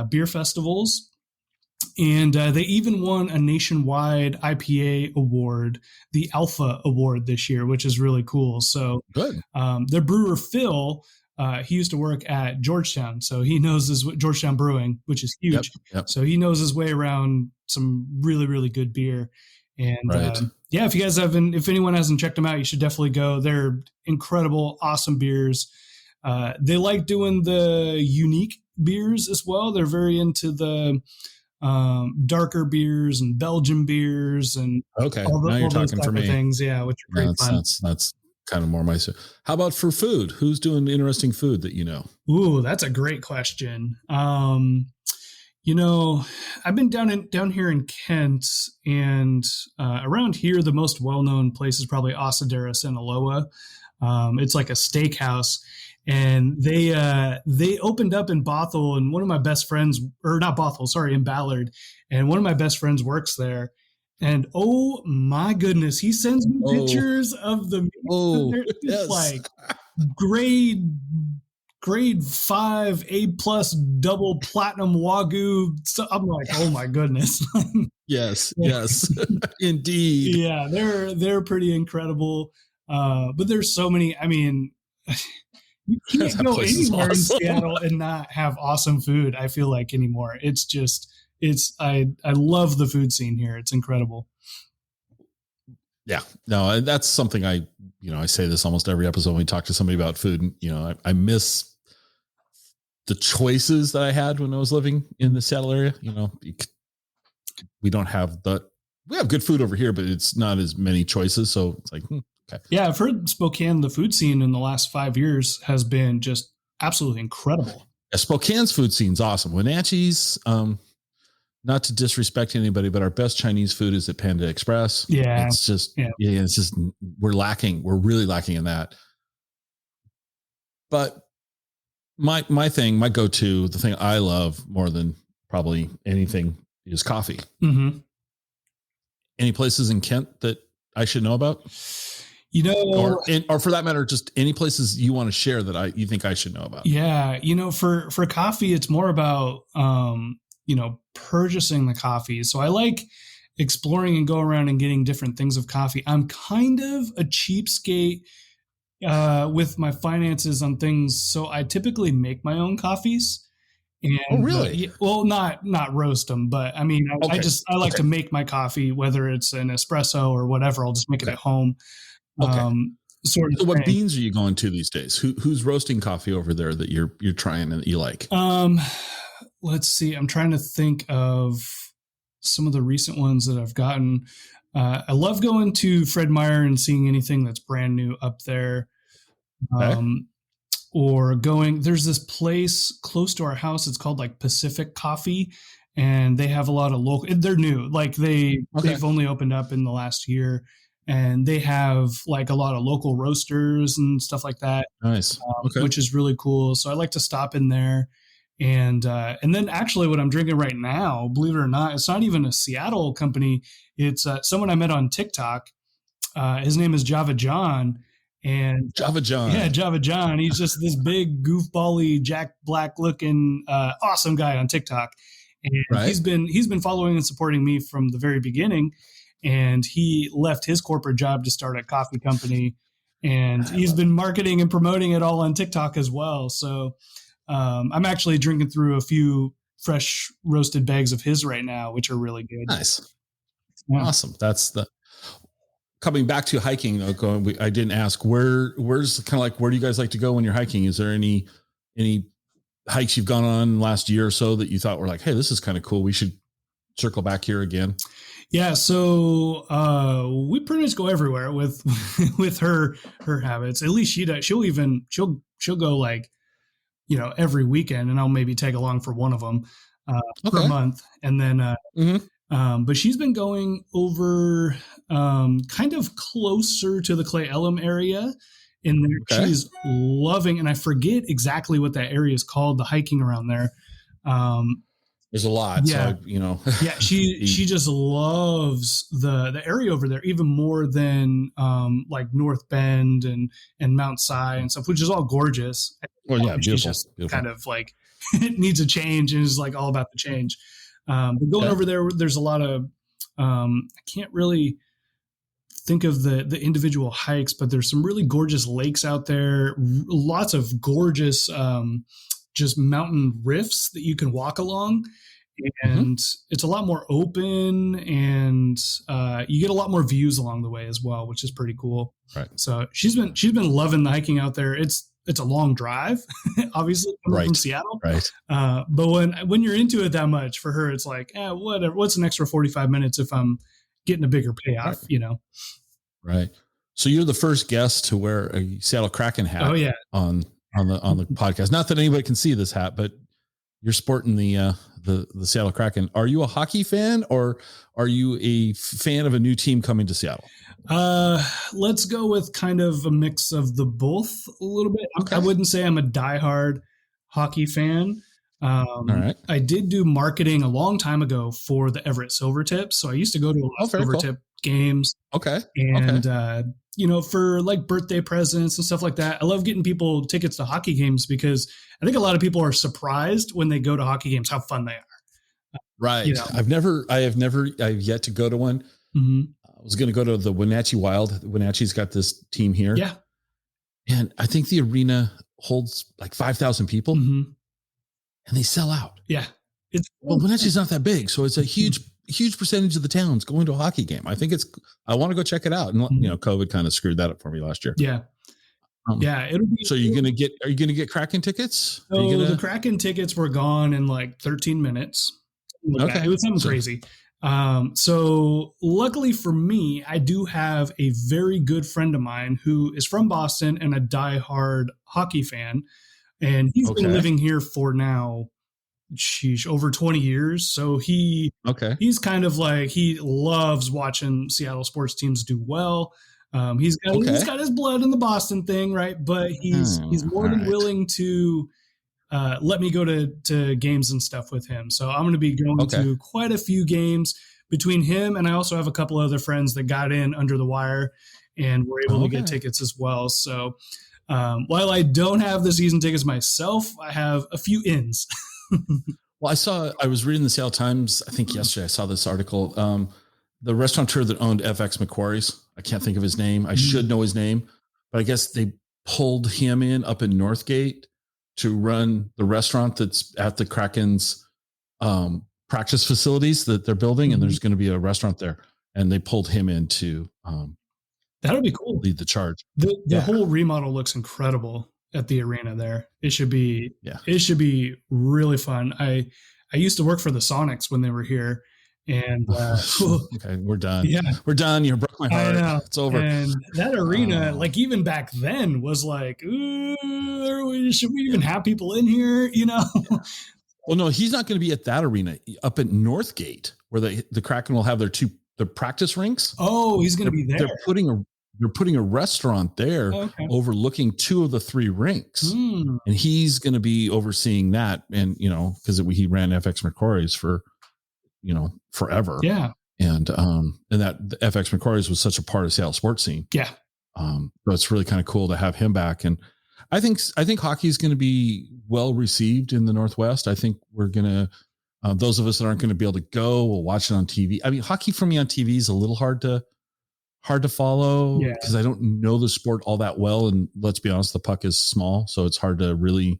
beer festivals. And they even won a nationwide IPA award, the Alpha Award this year, which is really cool. So good. Their brewer, Phil, he used to work at Georgetown. So he knows Georgetown Brewing, which is huge. Yep. So he knows his way around some really, really good beer. And if anyone hasn't checked them out, you should definitely go. They're incredible, awesome beers. They like doing the unique beers as well. They're very into the darker beers and Belgian beers and now you're talking for me. Things, which are great fun. That's kind of more my. How about for food? Who's doing interesting food that you know? Ooh, that's a great question. I've been down here in Kent, and around here, the most well-known place is probably Asadero in Aloha. It's like a steakhouse, and they opened up in Bothell, and one of my best friends, or not Bothell, sorry, in Ballard, and one of my best friends works there. And oh my goodness, he sends me pictures of the meat. It's like grade 5 A+ double platinum Wagyu. So I'm like, oh my goodness. Yes, indeed. Yeah, they're pretty incredible. But there's so many. I mean, you can't go anywhere in Seattle and not have awesome food. I feel like anymore. It's just. I love the food scene here. It's incredible. Yeah, no, that's something I say this almost every episode when we talk to somebody about food. And, I miss the choices that I had when I was living in the Seattle area. We don't have the we have good food over here, but it's not as many choices. So it's like, okay. Yeah, I've heard Spokane, the food scene in the last 5 years has been just absolutely incredible. Yeah, Spokane's food scene's awesome. Wenatchee's, not to disrespect anybody, but our best Chinese food is at Panda Express. Yeah. It's just, it's just, we're really lacking in that. But my go-to, the thing I love more than probably anything is coffee. Mm-hmm. Any places in Kent that I should know about? Or for that matter, just any places you want to share that you think I should know about? Yeah. For coffee, it's more about, purchasing the coffee. So I like exploring and go around and getting different things of coffee. I'm kind of a cheapskate with my finances on things. So I typically make my own coffees. And, really? Well, not roast them, but I mean, I like to make my coffee, whether it's an espresso or whatever. I'll just make it at home. Okay. So what beans are you going to these days? Who's roasting coffee over there that you're trying and that you like? Let's see. I'm trying to think of some of the recent ones that I've gotten. I love going to Fred Meyer and seeing anything that's brand new up there. Or there's this place close to our house. It's called like Pacific Coffee, and they have a lot of local. They're new, like they've only opened up in the last year, and they have like a lot of local roasters and stuff like that. Nice, which is really cool. So I like to stop in there, and then actually, what I'm drinking right now, believe it or not, it's not even a Seattle company. It's someone I met on TikTok. His name is Java John. And Java John. Yeah, Java John. He's just this big, goofbally, Jack Black looking, awesome guy on TikTok. And he's been following and supporting me from the very beginning. And he left his corporate job to start a coffee company. And he's been marketing and promoting it all on TikTok as well. So I'm actually drinking through a few fresh roasted bags of his right now, which are really good. Nice. Yeah. Awesome. Coming back to hiking, I didn't ask where's kind of like, where do you guys like to go when you're hiking? Is there any hikes you've gone on last year or so that you thought were like, hey, this is kind of cool, we should circle back here again? Yeah. So, we pretty much go everywhere with her habits. At least she does. She'll go like, every weekend, and I'll maybe tag along for one of them, per month. And then, but she's been going over kind of closer to the Clay Ellum area, and she's loving, and I forget exactly what that area is called, the hiking around there. There's a lot. Yeah. So, she just loves the area over there even more than like North Bend and Mount Si and stuff, which is all gorgeous. Well, yeah, beautiful. She's just kind of like it needs a change and is like all about the change. But going over there, there's a lot of I can't really think of the individual hikes, but there's some really gorgeous lakes out there, lots of gorgeous just mountain rifts that you can walk along, and it's a lot more open, and you get a lot more views along the way as well, which is pretty cool. Right. So she's been loving the hiking out there. It's a long drive, obviously, from Seattle. Right. But when you're into it that much, for her, it's like, whatever. What's an extra 45 minutes if I'm getting a bigger payoff, Right. So you're the first guest to wear a Seattle Kraken hat. Oh, yeah. On the podcast. Not that anybody can see this hat, but you're sporting the Seattle Kraken. Are you a hockey fan, or are you a fan of a new team coming to Seattle? Let's go with kind of a mix of the both a little bit. I wouldn't say I'm a diehard hockey fan. All right. I did do marketing a long time ago for the Everett Silvertips. So I used to go to a lot of Silvertip games. Okay. And, for like birthday presents and stuff like that. I love getting people tickets to hockey games because I think a lot of people are surprised when they go to hockey games, how fun they are. Right. I've yet to go to one. Mm-hmm. I was going to go to the Wenatchee Wild. Wenatchee's got this team here. Yeah. And I think the arena holds like 5,000 people, and they sell out. Yeah. Wenatchee's not that big. So it's a huge percentage of the town's going to a hockey game. I want to go check it out. And, COVID kind of screwed that up for me last year. Yeah. It'll be. So are you going to get Kraken tickets? So the Kraken tickets were gone in like 13 minutes. Okay. It was something crazy. So luckily for me, I do have a very good friend of mine who is from Boston and a diehard hockey fan. And he's been living here for now, over 20 years. So he's kind of like, he loves watching Seattle sports teams do well. He's got his blood in the Boston thing, right? But he's more than willing to let me go to games and stuff with him. So I'm going to be going to quite a few games between him, and I also have a couple other friends that got in under the wire and were able to get tickets as well. So while I don't have the season tickets myself, I have a few ins. Well, I was reading the Seattle Times, I think yesterday, I saw this article. The restaurateur that owned FX McQuarrie's, I can't think of his name. I should know his name, but I guess they pulled him in up in Northgate to run the restaurant that's at the Kraken's practice facilities that they're building. And there's going to be a restaurant there. And they pulled him in to that'll be cool. Lead the charge. The whole remodel looks incredible at the arena there. It should be really fun. I used to work for the Sonics when they were here. And okay, we're done. Yeah, we're done. You broke my heart. I know. It's over. And that arena, like even back then, was like, ooh, should we even have people in here? You know. Yeah. Well, no, he's not going to be at that arena up at Northgate, where the Kraken will have their practice rinks. Oh, he's going to be there. They're putting a restaurant there overlooking 2 of the 3 rinks, and he's going to be overseeing that. And because he ran FX McQuarrie's for forever. Yeah. And that FX McQuarrie's was such a part of Seattle sports scene. Yeah. So it's really kind of cool to have him back. And I think hockey is going to be well received in the Northwest. I think we're going to, those of us that aren't going to be able to go, will watch it on TV. I mean, hockey for me on TV is a little hard to follow because I don't know the sport all that well. And let's be honest, the puck is small. So it's hard to really,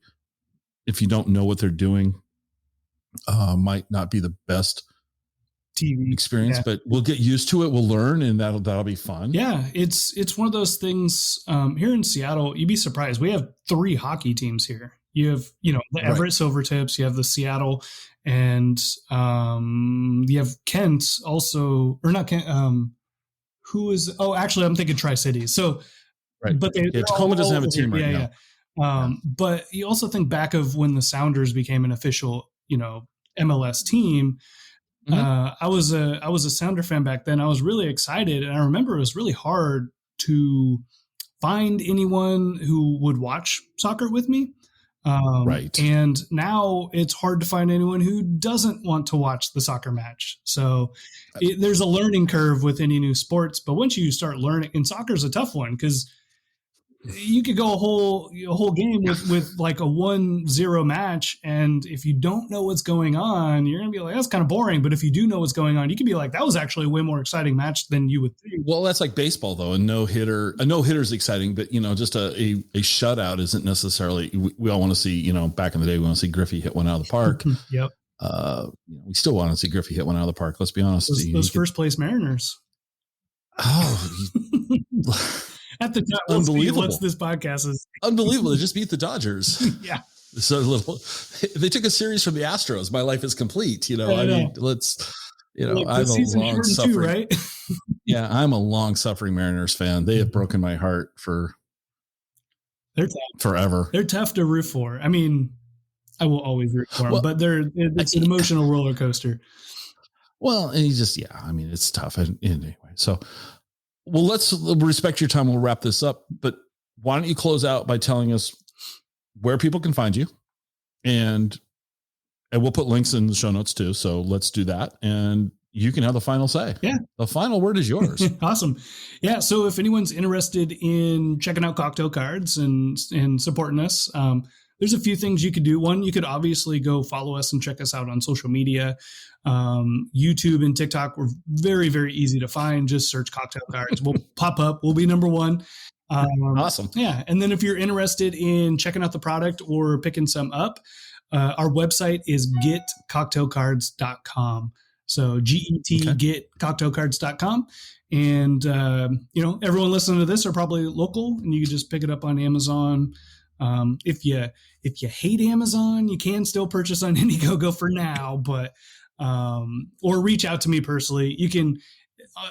if you don't know what they're doing, might not be the best TV experience, but we'll get used to it. We'll learn, and that'll be fun. Yeah. It's one of those things here in Seattle. You'd be surprised. We have 3 hockey teams here. You have, the Everett Silvertips, you have the Seattle, and you have Kent also, or not Kent. Actually I'm thinking Tri-Cities. So, but Tacoma doesn't have a team right now. But you also think back of when the Sounders became an official, MLS team. I was a Sounder fan back then. I was really excited, and I remember it was really hard to find anyone who would watch soccer with me. And now it's hard to find anyone who doesn't want to watch the soccer match. So there's a learning curve with any new sports, but once you start learning, and soccer is a tough one because you could go a whole game with like a 1-0 match. And if you don't know what's going on, you're going to be like, that's kind of boring. But if you do know what's going on, you can be like, that was actually a way more exciting match than you would think. Well, that's like baseball though. A no hitter is exciting, but just a shutout isn't necessarily, we all want to see, back in the day, we want to see Griffey hit one out of the park. Yep. We still want to see Griffey hit one out of the park. Let's be honest. Those first place Mariners. Oh, at the time, unbelievable. Once this podcast is unbelievable. They just beat the Dodgers. Yeah. So they took a series from the Astros. My life is complete. I'm a long suffering, right? Yeah. I'm a long suffering Mariners fan. They have broken my heart they're forever. They're tough to root for. I mean, I will always root for them, but it's an emotional roller coaster. Well, and it's tough. And anyway, so, well, let's respect your time. We'll wrap this up, but why don't you close out by telling us where people can find you, and we'll put links in the show notes too. So let's do that. And you can have the final say. Yeah. The final word is yours. Awesome. Yeah. So if anyone's interested in checking out Cocktail Cards and supporting us, there's a few things you could do. One, you could obviously go follow us and check us out on social media. YouTube and TikTok, we're very, very easy to find. Just search Cocktail Cards. We'll pop up. We'll be number 1. Awesome. Yeah. And then if you're interested in checking out the product or picking some up, our website is getcocktailcards.com. So getcocktailcards.com. And, everyone listening to this are probably local, and you can just pick it up on Amazon. If you hate Amazon, you can still purchase on Indiegogo for now, but or reach out to me personally. You can,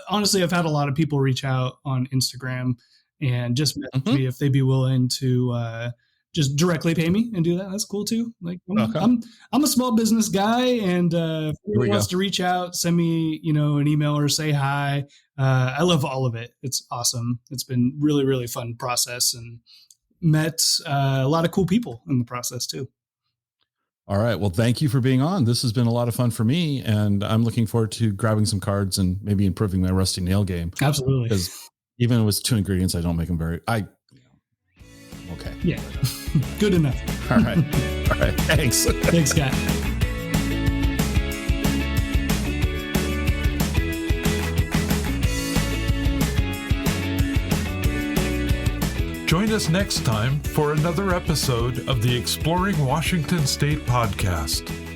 honestly, I've had a lot of people reach out on Instagram and just message me if they'd be willing to just directly pay me and do that. That's cool too. Like I'm a small business guy, and if anyone wants to reach out, send me, an email or say hi. I love all of it. It's awesome. It's been really, really fun process, and met a lot of cool people in the process too. All right. Well, thank you for being on. This has been a lot of fun for me, and I'm looking forward to grabbing some cards and maybe improving my rusty nail game. Absolutely. Because even with 2 ingredients, I don't make them okay. Yeah. Good enough. All right. All right. Thanks. Thanks, Scott. Join us next time for another episode of the Exploring Washington State podcast.